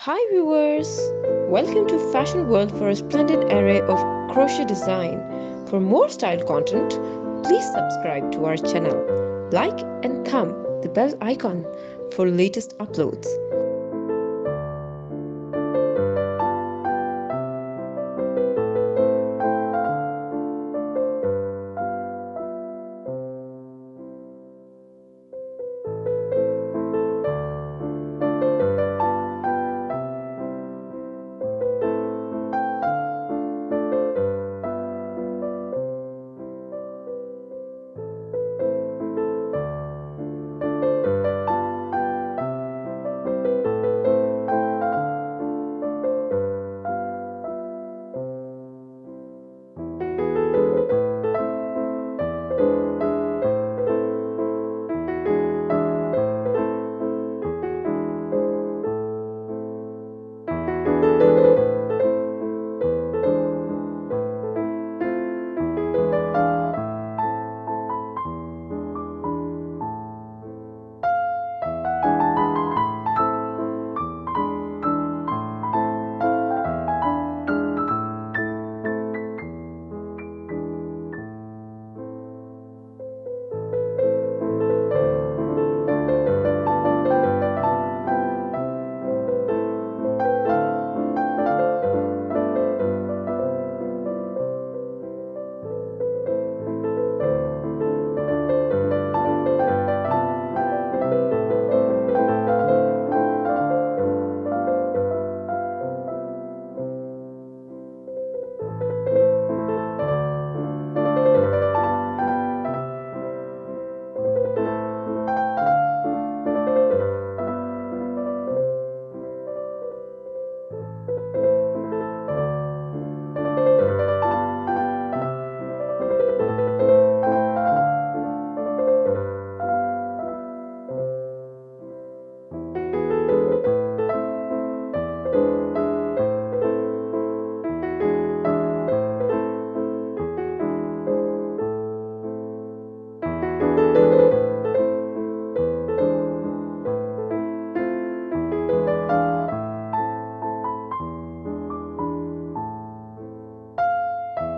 Hi viewers! Welcome to Fashion World for a splendid array of crochet design. For more style content, please subscribe to our channel. Like and thumb the bell icon for latest uploads.